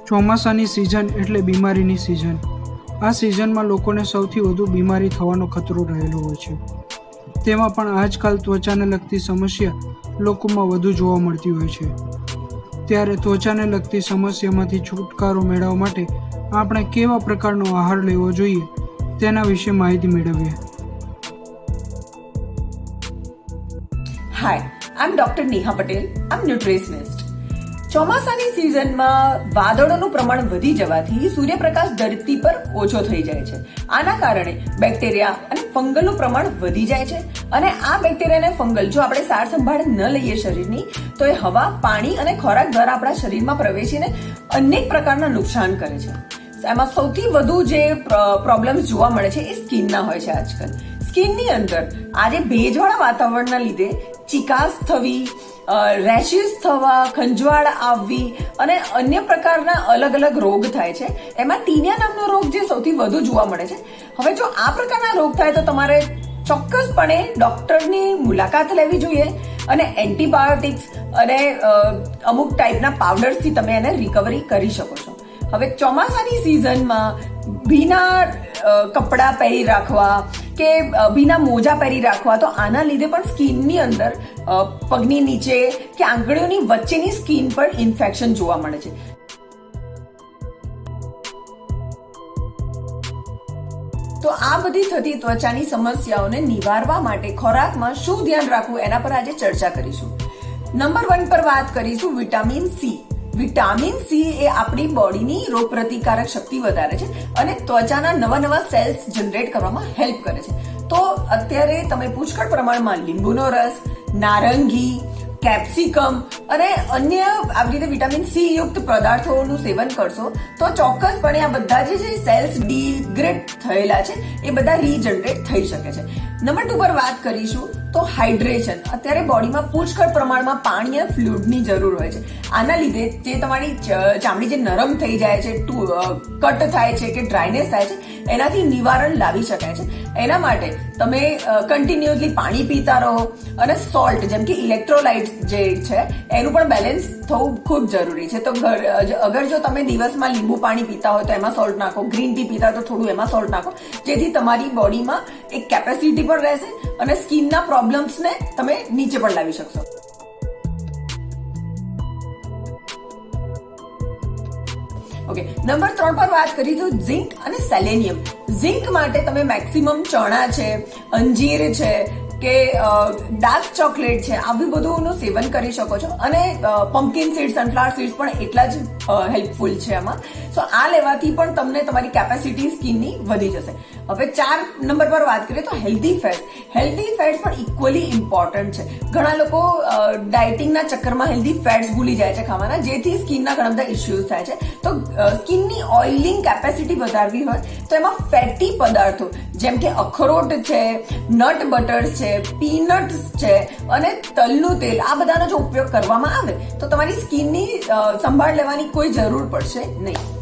ચોમાસાની સિઝન એટલે બીમારીની સિઝન. આ સિઝનમાં લોકોને સૌથી વધુ બીમારી થવાનો ખતરો રહેલો હોય છે. તેમાં પણ આજકાલ ત્વચાને લગતી સમસ્યા લોકોમાં વધુ જોવા મળતી હોય છે. ત્યારે ત્વચાને લગતી સમસ્યામાંથી છુટકારો મેળવવા માટે આપણે કેવા પ્રકારનો આહાર લેવો જોઈએ તેના વિશે માહિતી મેળવીએ. Hi, I'm Dr. Neha Patel. I'm nutritionist. ચોમાસાની સિઝનમાં વાદળોનું પ્રમાણ વધી જવાથી સૂર્યપ્રકાશ ધરતી પર ઓછો થઈ જાય છે. આના કારણે બેક્ટેરિયા અને ફંગલનું પ્રમાણ વધી જાય છે અને આ બેક્ટેરિયા અને ફંગલ જો આપણે સાર સંભાળ ન લઈએ શરીરની તો એ હવા, પાણી અને ખોરાક દ્વારા આપણા શરીરમાં પ્રવેશીને અનેક પ્રકારના નુકસાન કરે છે. એમાં સૌથી વધુ જે પ્રોબ્લેમ્સ જોવા મળે છે એ સ્કિનના હોય છે આજકાલ. સ્કિનની અંદર આજે ભેજવાળા વાતાવરણના લીધે ચિકાસ થવી, રેશિસ થવા, ખંજવાળ આવવી અને અન્ય પ્રકારના અલગ અલગ રોગ થાય છે. એમાં ટીનિયા નામનો રોગ જે સૌથી વધુ જોવા મળે છે. હવે જો આ પ્રકારના રોગ થાય તો તમારે ચોક્કસપણે ડોક્ટરની મુલાકાત લેવી જોઈએ અને એન્ટીબાયોટિક્સ અને અમુક ટાઈપના પાવડર્સથી તમે એને રિકવરી કરી શકો છો. હવે ચોમાસાની સિઝનમાં ભીના કપડાં પહેરી રાખવા કે ભીના મોજા પહેરી રાખવા તો આના લીધે પણ સ્કિનની અંદર પગની નીચે કે આંગળીઓની વચ્ચેની સ્કિન પર ઇન્ફેક્શન જોવા મળે છે. તો આ બધી થતી ત્વચાની સમસ્યાઓને નિવારવા માટે ખોરાકમાં શું ધ્યાન રાખવું એના પર આજે ચર્ચા કરીશું. નંબર 1 પર વાત કરીશું વિટામિન સી. વિટામિન સી એ આપણી બોડીની રોગ પ્રતિકારક શક્તિ વધારે છે અને ત્વચાના નવા સેલ્સ જનરેટ કરવામાં હેલ્પ કરે છે. તો અત્યારે તમે પુષ્કળ પ્રમાણમાં લીંબુનો રસ, નારંગી, કેપ્સિકમ અને અન્ય આવી રીતે વિટામિન સી યુક્ત પદાર્થોનું સેવન કરશો તો ચોક્કસપણે આ બધા જે સેલ્સ ડિગ્રેડ થયેલા છે એ બધા રીજનરેટ થઈ શકે છે. નંબર 2 પર વાત કરીશું તો હાઇડ્રેશન. અત્યારે બોડીમાં પુષ્કળ પ્રમાણમાં પાણી અને ફ્લુઇડની જરૂર હોય છે. આના લીધે જે તમારી ચામડી જે નરમ થઈ જાય છે, કટ થાય છે કે ડ્રાયનેસ થાય છે એનાથી નિવારણ લાવી શકાય છે. એના માટે તમે કન્ટિન્યુઅસલી પાણી પીતા રહો અને સોલ્ટ જેમ કે ઇલેક્ટ્રોલાઇટ જે છે એનું પણ બેલેન્સ થવું ખૂબ જરૂરી છે. તો અગર જો તમે દિવસમાં લીંબુ પાણી પીતા હોય તો એમાં સોલ્ટ નાખો, ગ્રીન ટી પીતા હોય તો થોડું એમાં સોલ્ટ નાખો, જેથી તમારી બોડીમાં એક કેપેસિટી પણ રહેશે અને સ્કિનના પ્રોબ્લેમ્સને તમે નીચે પણ લાવી શકશો. ઓકે, નંબર 3 પર વાત કરીશું ઝિંક અને સેલેનિયમ. ઝિંક માટે તમે મેક્સિમમ ચણા છે, અંજીર છે કે ડાર્ક ચોકલેટ છે આવી બધુંનું સેવન કરી શકો છો અને પમ્પકિન સીડ, સનફ્લાવર સીડ્સ પણ એટલા જ હેલ્પફુલ છે આમાં. સો આ લેવાથી પણ તમને તમારી કેપેસિટી સ્કિનની વધી જશે. હવે 4 નંબર પર વાત કરીએ તો હેલ્ધી ફેટ. હેલ્ધી ફેટ્સ પણ ઇક્વલી ઇમ્પોર્ટન્ટ છે. ઘણા લોકો ડાયટિંગના ચક્કરમાં હેલ્ધી ફેટ્સ ભૂલી જાય છે ખાવાના, જેથી સ્કિનના ઘણા બધા ઇસ્યુઝ થાય છે. તો સ્કિનની ઓઇલિંગ કેપેસિટી વધારવી હોય તો એમાં ફેટી પદાર્થો જેમ કે અખરોટ છે, નટ બટર્સ છે, પીનટ્સ છે અને તલનું તેલ આ બધાનો જો ઉપયોગ કરવામાં આવે તો તમારી સ્કિનની સંભાળ લેવાની કોઈ જરૂર પડશે નહીં.